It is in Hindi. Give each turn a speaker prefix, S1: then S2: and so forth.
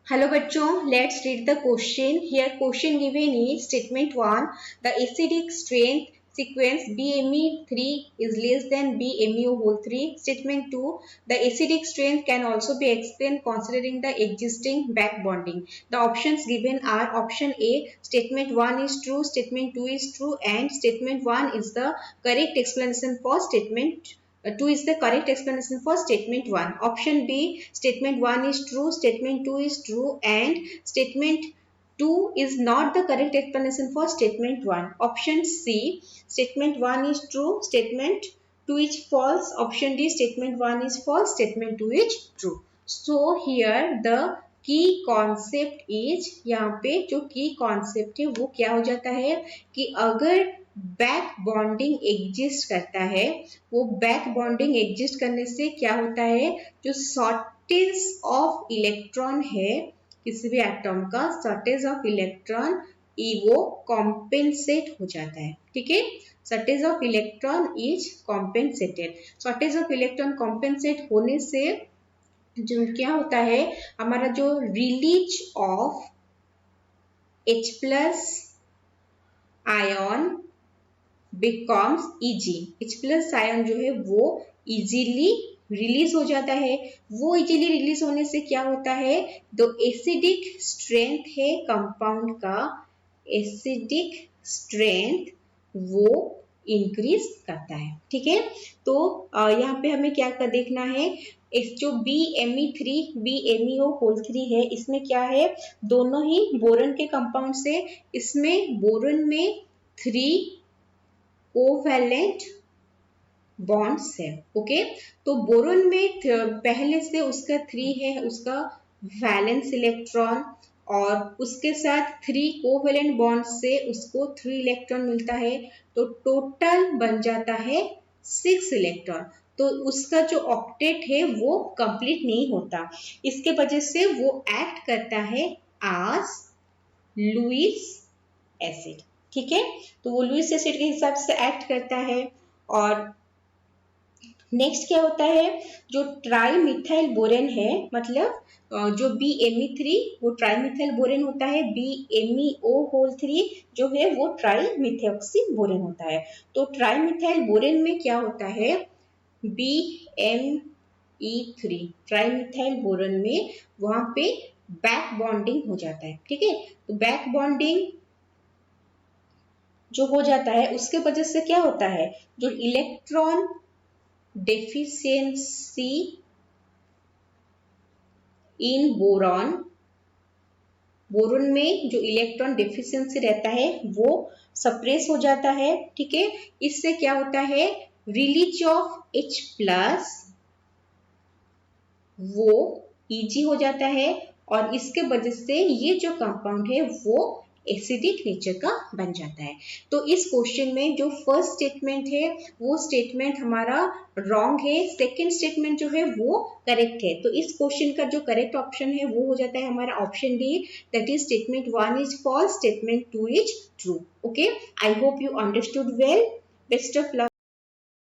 S1: Hello बच्चों, let's read the question. Here question given is statement 1. The acidic strength sequence BME3 is less than BMeO whole 3. Statement 2. The acidic strength can also be explained considering the existing back bonding. The options given are option A. Statement 1 is true, statement 2 is true, and statement 1 is the correct explanation for statement 2 is the correct explanation for statement 1. Option B, statement 1 is true, statement 2 is true, and statement 2 is not the correct explanation for statement 1. Option C, statement 1 is true, statement 2 is false. Option D, statement 1 is false, statement 2 is true. So here the की कॉन्सेप्ट इज, यहाँ पे जो की कॉन्सेप्ट है वो क्या हो जाता है कि अगर बैक बॉन्डिंग एग्जिस्ट करता है, वो बैक बॉन्डिंग एग्जिस्ट करने से क्या होता है, जो शॉर्टेज ऑफ इलेक्ट्रॉन है किसी भी एटॉम का, शॉर्टेज ऑफ इलेक्ट्रॉन वो कॉम्पेंसेट हो जाता है. ठीक है, shortage of electron is compensated. Shortage of electron compensate होने से जो क्या होता है, हमारा जो release of H plus ion becomes easy. H plus ion जो है वो इजीली रिलीज हो जाता है. वो इजीली रिलीज होने से क्या होता है, जो एसिडिक स्ट्रेंथ है कंपाउंड का, एसिडिक स्ट्रेंथ वो इंक्रीज करता है. ठीक है, तो यहाँ पे हमें क्या कर देखना है, इस जो BMe3 BMeO होल 3 है, इसमें क्या है, दोनों ही बोरन के कंपाउंड से, इसमें बोरन में 3 कोवैलेंट बॉन्ड्स है. ओके, तो बोरन में पहले से उसका 3 है, उसका वैलेंस इलेक्ट्रॉन, और उसके साथ 3 कोवैलेंट बॉन्ड से उसको 3 इलेक्ट्रॉन मिलता है, तो टोटल बन जाता है 6 इलेक्ट्रॉन. तो उसका जो ऑक्टेट है वो कंप्लीट नहीं होता. इसके वजह से वो एक्ट करता है एज लुईस एसिड. ठीक है, तो वो लुईस एसिड के हिसाब से एक्ट करता है. और नेक्स्ट क्या होता है, जो ट्राईमिथाइल बोरेन है, मतलब जो BMe3 वो ट्राईमिथाइल बोरेन होता है, BMeO होल 3 जो है वो ट्राईमिथॉक्सी बोरेन होता है. तो ट्राईमिथाइल बोरेन में क्या होता है, BMe3 ट्राईमिथाइल बोरेन में वहां पे बैक बॉन्डिंग हो जाता है. ठीक है, तो बैक बॉन्डिंग जो हो जाता है उसके वजह से क्या होता है, जो electron deficiency in boron, boron में जो इलेक्ट्रॉन डेफिशिएंसी रहता है वो सप्रेस हो जाता है. ठीक है, इससे क्या होता है, रिलीज ऑफ H प्लस वो इजी हो जाता है, और इसके वजह से ये जो कंपाउंड है वो एसिडिक नेचर का बन जाता है. तो इस क्वेश्चन में जो फर्स्ट स्टेटमेंट है वो स्टेटमेंट हमारा रॉन्ग है, सेकंड स्टेटमेंट जो है वो करेक्ट है. तो इस क्वेश्चन का जो करेक्ट ऑप्शन है वो हो जाता है हमारा option D, that is statement 1 is false, statement 2 is true. Okay, I hope you understood well. Best of luck.